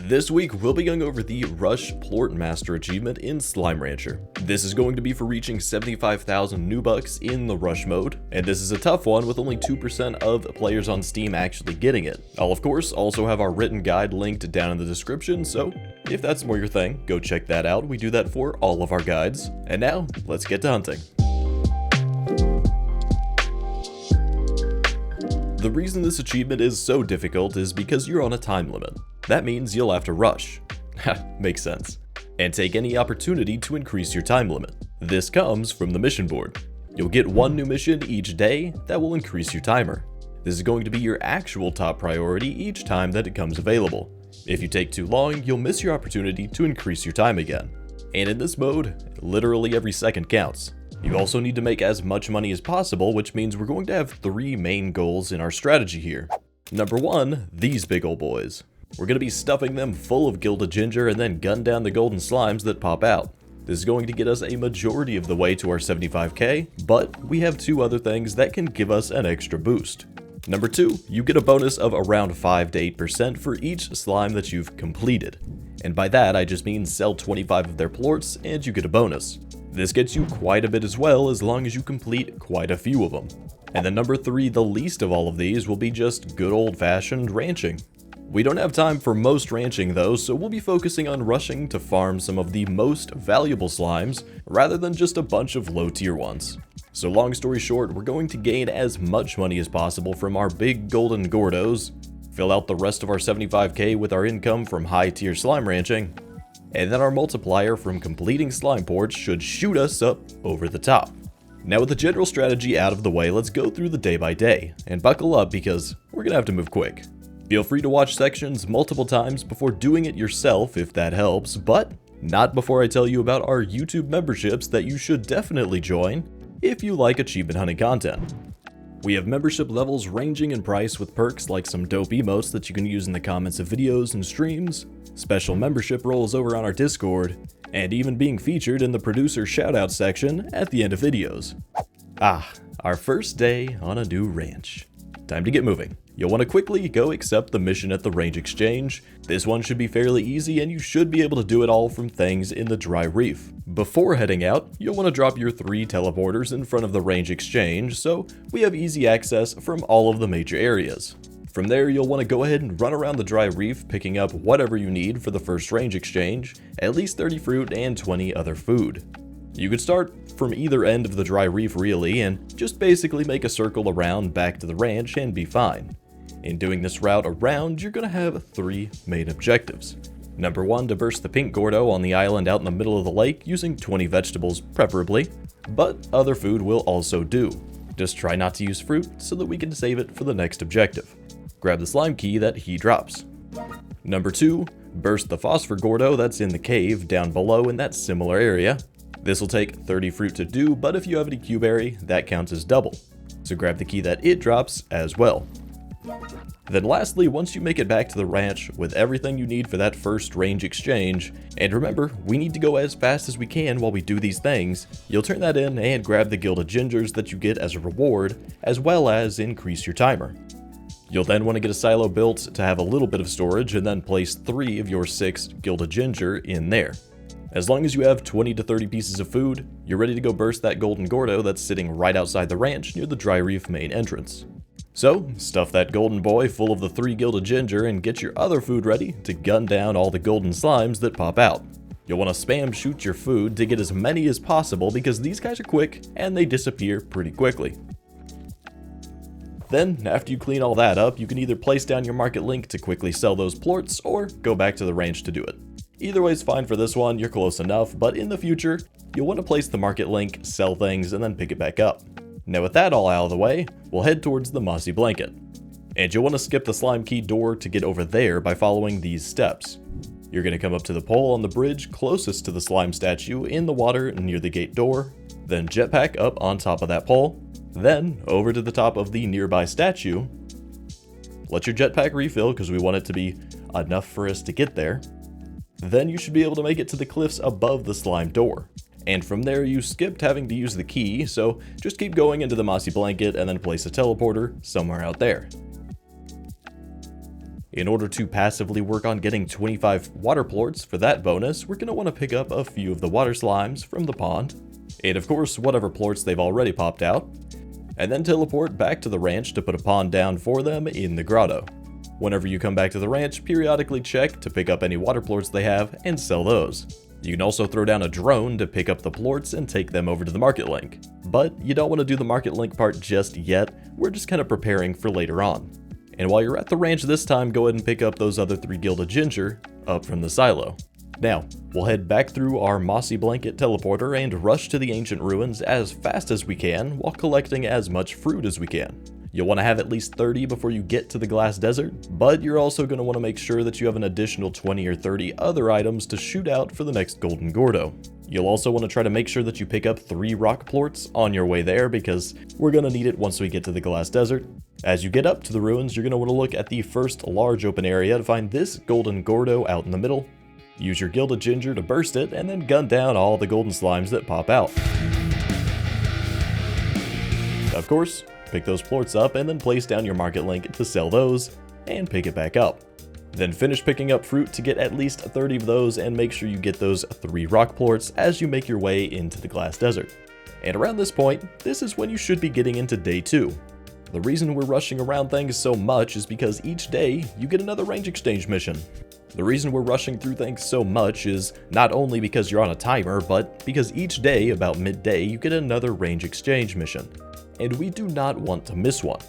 This week, we'll be going over the Rush Plortmaster achievement in Slime Rancher. This is going to be for reaching 75,000 newbucks in the Rush mode, and this is a tough one with only 2% of players on Steam actually getting it. I'll of course also have our written guide linked down in the description, so if that's more your thing, go check that out. We do that for all of our guides. And now, let's get to hunting. The reason this achievement is so difficult is because you're on a time limit. That means you'll have to rush. Makes sense. And take any opportunity to increase your time limit. This comes from the mission board. You'll get one new mission each day that will increase your timer. This is going to be your actual top priority each time that it comes available. If you take too long, you'll miss your opportunity to increase your time again. And in this mode, literally every second counts. You also need to make as much money as possible, which means we're going to have three main goals in our strategy here. Number one, these big ol' boys. We're going to be stuffing them full of gilded ginger and then gun down the golden slimes that pop out. This is going to get us a majority of the way to our 75k, but we have two other things that can give us an extra boost. Number two, you get a bonus of around 5 to 8% for each slime that you've completed. And by that, I just mean sell 25 of their plorts and you get a bonus. This gets you quite a bit as well, as long as you complete quite a few of them. And then number three, the least of all of these, will be just good old-fashioned ranching. We don't have time for most ranching though, so we'll be focusing on rushing to farm some of the most valuable slimes, rather than just a bunch of low-tier ones. So long story short, we're going to gain as much money as possible from our big golden gordos, fill out the rest of our 75k with our income from high-tier slime ranching, and then our multiplier from completing slime ports should shoot us up over the top. Now with the general strategy out of the way, let's go through the day by day, and buckle up because we're gonna have to move quick. Feel free to watch sections multiple times before doing it yourself if that helps, but not before I tell you about our YouTube memberships that you should definitely join if you like achievement hunting content. We have membership levels ranging in price with perks like some dope emotes that you can use in the comments of videos and streams, special membership roles over on our Discord, and even being featured in the producer shoutout section at the end of videos. Our first day on a new ranch. Time to get moving. You'll want to quickly go accept the mission at the range exchange. This one should be fairly easy and you should be able to do it all from things in the dry reef. Before heading out, you'll want to drop your 3 teleporters in front of the range exchange so we have easy access from all of the major areas. From there, you'll want to go ahead and run around the dry reef picking up whatever you need for the first range exchange, at least 30 fruit and 20 other food. You could start from either end of the dry reef really and just basically make a circle around back to the ranch and be fine. In doing this route around, you're going to have 3 main objectives. Number 1, to burst the pink gordo on the island out in the middle of the lake using 20 vegetables preferably, but other food will also do. Just try not to use fruit so that we can save it for the next objective. Grab the slime key that he drops. Number 2, burst the phosphor gordo that's in the cave down below in that similar area. This will take 30 fruit to do, but if you have any Q-berry, that counts as double. So grab the key that it drops as well. Then lastly, once you make it back to the ranch with everything you need for that first range exchange, and remember, we need to go as fast as we can while we do these things, you'll turn that in and grab the gilded gingers that you get as a reward, as well as increase your timer. You'll then want to get a silo built to have a little bit of storage and then place 3 of your 6 gilded ginger in there. As long as you have 20 to 30 pieces of food, you're ready to go burst that golden gordo that's sitting right outside the ranch near the dry reef main entrance. So, stuff that golden boy full of the 3 gilded ginger and get your other food ready to gun down all the golden slimes that pop out. You'll want to spam shoot your food to get as many as possible because these guys are quick and they disappear pretty quickly. Then, after you clean all that up, you can either place down your market link to quickly sell those plorts or go back to the ranch to do it. Either way is fine for this one, you're close enough, but in the future, you'll want to place the market link, sell things, and then pick it back up. Now with that all out of the way, we'll head towards the mossy blanket. And you'll want to skip the slime key door to get over there by following these steps. You're going to come up to the pole on the bridge closest to the slime statue in the water near the gate door, then jetpack up on top of that pole, then over to the top of the nearby statue. Let your jetpack refill because we want it to be enough for us to get there. Then you should be able to make it to the cliffs above the slime door. And from there you skipped having to use the key, so just keep going into the mossy blanket and then place a teleporter somewhere out there. In order to passively work on getting 25 water plorts for that bonus, we're going to want to pick up a few of the water slimes from the pond, and of course whatever plorts they've already popped out, and then teleport back to the ranch to put a pond down for them in the grotto. Whenever you come back to the ranch, periodically check to pick up any water plorts they have and sell those. You can also throw down a drone to pick up the plorts and take them over to the market link. But you don't want to do the market link part just yet, we're just kind of preparing for later on. And while you're at the ranch this time, go ahead and pick up those other 3 gilded ginger up from the silo. Now, we'll head back through our mossy blanket teleporter and rush to the ancient ruins as fast as we can while collecting as much fruit as we can. You'll want to have at least 30 before you get to the glass desert, but you're also going to want to make sure that you have an additional 20 or 30 other items to shoot out for the next golden gordo. You'll also want to try to make sure that you pick up 3 rock plorts on your way there because we're going to need it once we get to the glass desert. As you get up to the ruins, you're going to want to look at the first large open area to find this golden gordo out in the middle. Use your gilded ginger to burst it and then gun down all the golden slimes that pop out. Of course, pick those plorts up and then place down your market link to sell those and pick it back up. Then finish picking up fruit to get at least 30 of those and make sure you get those 3 rock plorts as you make your way into the glass desert. And around this point, this is when you should be getting into day 2. The reason we're rushing around things so much is because each day you get another range exchange mission. The reason we're rushing through things so much is not only because you're on a timer, but because each day about midday you get another range exchange mission. And we do not want to miss one.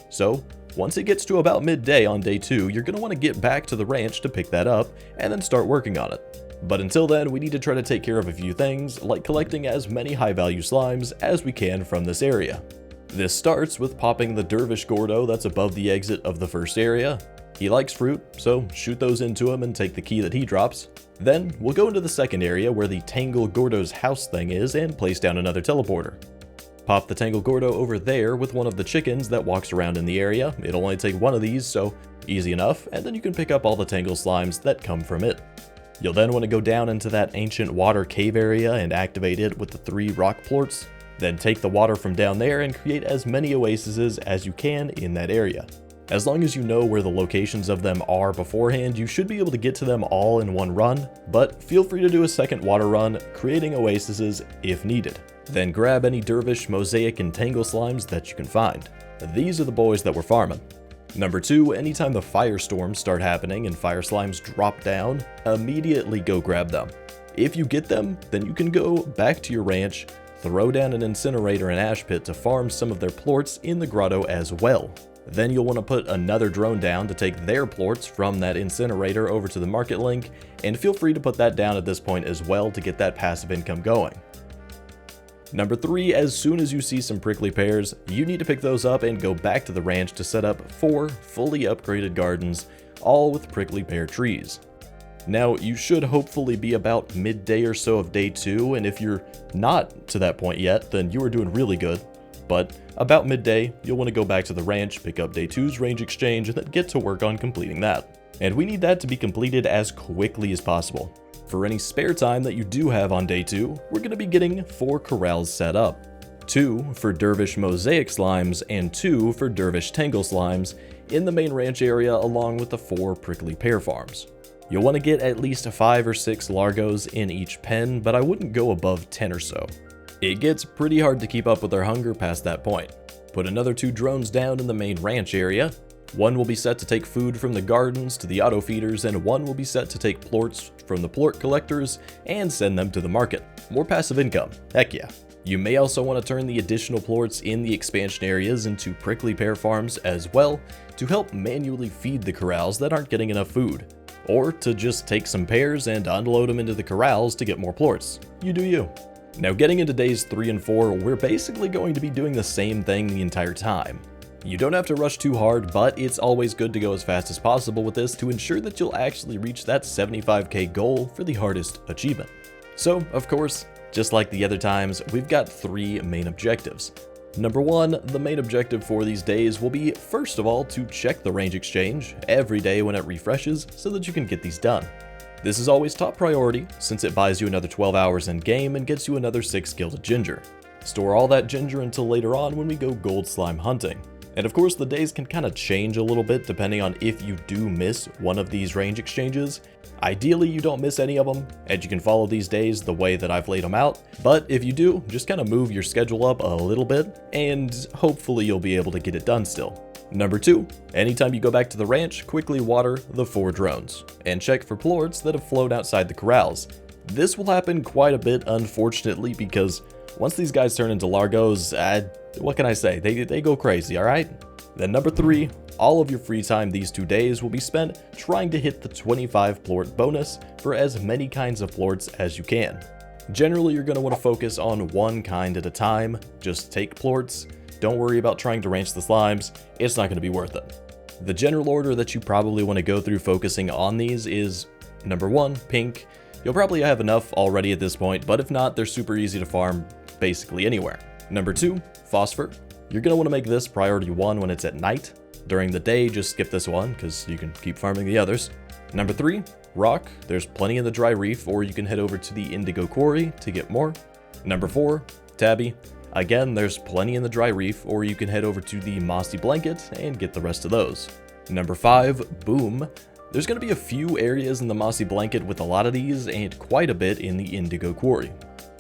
So, once it gets to about midday on day 2, you're going to want to get back to the ranch to pick that up and then start working on it. But until then, we need to try to take care of a few things, like collecting as many high value slimes as we can from this area. This starts with popping the dervish gordo that's above the exit of the first area. He likes fruit, so shoot those into him and take the key that he drops. Then, we'll go into the second area where the Tangle Gordo's house thing is and place down another teleporter. Pop the Tangle Gordo over there with one of the chickens that walks around in the area. It'll only take one of these, so easy enough, and then you can pick up all the Tangle slimes that come from it. You'll then want to go down into that ancient water cave area and activate it with the 3 rock plorts. Then take the water from down there and create as many oases as you can in that area. As long as you know where the locations of them are beforehand, you should be able to get to them all in one run, but feel free to do a second water run, creating oases if needed. Then grab any dervish, mosaic, and tangle slimes that you can find. These are the boys that we're farming. Number 2, anytime the firestorms start happening and fire slimes drop down, immediately go grab them. If you get them, then you can go back to your ranch, throw down an incinerator and ash pit to farm some of their plorts in the grotto as well. Then you'll want to put another drone down to take their plorts from that incinerator over to the market link, and feel free to put that down at this point as well to get that passive income going. Number 3, as soon as you see some prickly pears, you need to pick those up and go back to the ranch to set up 4 fully upgraded gardens, all with prickly pear trees. Now, you should hopefully be about midday or so of day 2, and if you're not to that point yet, then you are doing really good. But about midday, you'll want to go back to the ranch, pick up day 2's range exchange, and then get to work on completing that. And we need that to be completed as quickly as possible. For any spare time that you do have on day 2, we're going to be getting 4 corrals set up. 2 for dervish mosaic slimes and 2 for dervish tangle slimes in the main ranch area along with the 4 prickly pear farms. You'll want to get at least 5 or 6 largos in each pen, but I wouldn't go above 10 or so. It gets pretty hard to keep up with their hunger past that point. Put another 2 drones down in the main ranch area. One will be set to take food from the gardens to the auto feeders, and one will be set to take plorts from the plort collectors and send them to the market. More passive income, heck yeah. You may also want to turn the additional plorts in the expansion areas into prickly pear farms as well to help manually feed the corrals that aren't getting enough food. Or to just take some pears and unload them into the corrals to get more plorts. You do you. Now getting into days 3 and 4, we're basically going to be doing the same thing the entire time. You don't have to rush too hard, but it's always good to go as fast as possible with this to ensure that you'll actually reach that 75k goal for the hardest achievement. So, of course, just like the other times, we've got 3 main objectives. Number 1, the main objective for these days will be, first of all, to check the range exchange every day when it refreshes so that you can get these done. This is always top priority since it buys you another 12 hours in game and gets you another 6 gilded ginger. Store all that ginger until later on when we go gold slime hunting. And of course, the days can kind of change a little bit depending on if you do miss one of these range exchanges. Ideally, you don't miss any of them, and you can follow these days the way that I've laid them out. But if you do, just kind of move your schedule up a little bit, and hopefully you'll be able to get it done still. Number 2, anytime you go back to the ranch, quickly water the 4 drones, and check for plorts that have flown outside the corrals. This will happen quite a bit, unfortunately, because once these guys turn into largos, what can I say, they go crazy, alright? Then number 3, all of your free time these 2 days will be spent trying to hit the 25 plort bonus for as many kinds of plorts as you can. Generally, you're going to want to focus on one kind at a time, just take plorts. Don't worry about trying to ranch the slimes, it's not going to be worth it. The general order that you probably want to go through focusing on these is number 1, pink. You'll probably have enough already at this point, but if not, they're super easy to farm basically anywhere. Number 2, phosphor. You're going to want to make this priority 1 when it's at night. During the day, just skip this one because you can keep farming the others. Number 3, rock. There's plenty in the dry reef, or you can head over to the indigo quarry to get more. Number 4, tabby. Again, there's plenty in the dry reef, or you can head over to the mossy blanket and get the rest of those. Number 5, boom. There's going to be a few areas in the mossy blanket with a lot of these, and quite a bit in the indigo quarry.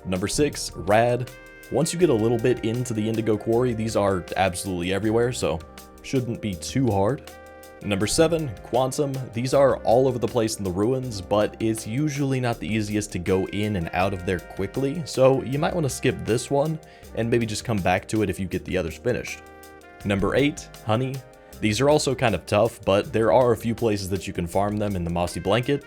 Number 6, rad. Once you get a little bit into the indigo quarry, these are absolutely everywhere, so shouldn't be too hard. Number 7, quantum. These are all over the place in the ruins, but it's usually not the easiest to go in and out of there quickly, so you might want to skip this one and maybe just come back to it if you get the others finished. Number 8, honey. These are also kind of tough, but there are a few places that you can farm them in the mossy blanket.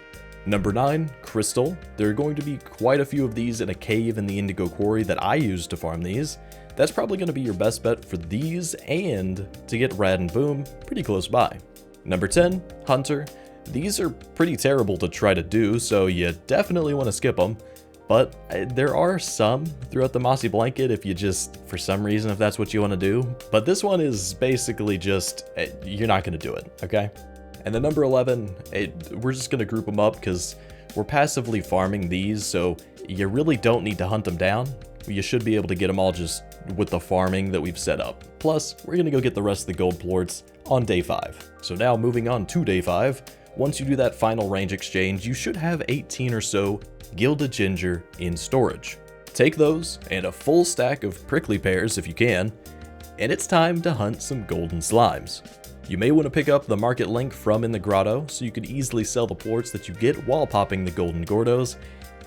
Number 9, crystal. There are going to be quite a few of these in a cave in the indigo quarry that I use to farm these. That's probably going to be your best bet for these, and to get rad and boom pretty close by. Number 10, hunter. These are pretty terrible to try to do, so you definitely want to skip them. But there are some throughout the mossy blanket if you just, for some reason, if that's what you want to do. But this one is basically just, you're not going to do it, okay? And then number 11, we're just going to group them up because we're passively farming these, so you really don't need to hunt them down. You should be able to get them all just with the farming that we've set up. Plus, we're going to go get the rest of the gold plorts on day 5. So now moving on to day 5, once you do that final range exchange, you should have 18 or so gilded ginger in storage. Take those and a full stack of prickly pears if you can, and it's time to hunt some golden slimes. You may want to pick up the market link from in the grotto so you can easily sell the plorts that you get while popping the golden gordos.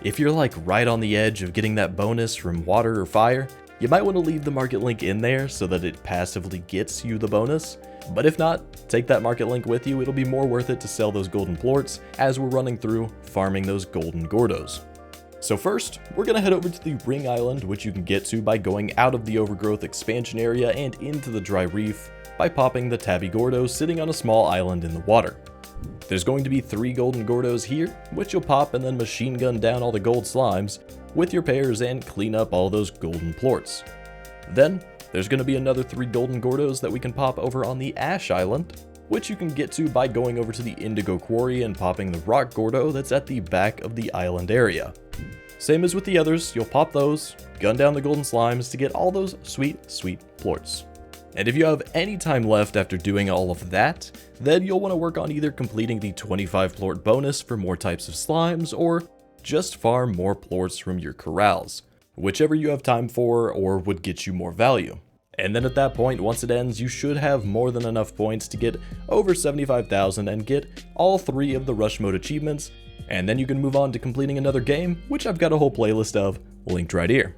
If you're like right on the edge of getting that bonus from water or fire, you might want to leave the market link in there so that it passively gets you the bonus. But if not, take that market link with you. It'll be more worth it to sell those golden plorts as we're running through farming those golden gordos. So first, we're going to head over to the Ring Island, which you can get to by going out of the overgrowth expansion area and into the dry reef by popping the tabby gordo sitting on a small island in the water. There's going to be 3 golden gordos here, which you'll pop and then machine gun down all the gold slimes with your pears and clean up all those golden plorts. Then, there's going to be another 3 golden gordos that we can pop over on the Ash Island, which you can get to by going over to the Indigo Quarry and popping the rock gordo that's at the back of the island area. Same as with the others, you'll pop those, gun down the golden slimes to get all those sweet, sweet plorts. And if you have any time left after doing all of that, then you'll want to work on either completing the 25 plort bonus for more types of slimes, or just farm more plorts from your corrals, whichever you have time for or would get you more value. And then at that point, once it ends, you should have more than enough points to get over 75,000 and get all 3 of the rush mode achievements, and then you can move on to completing another game, which I've got a whole playlist of linked right here.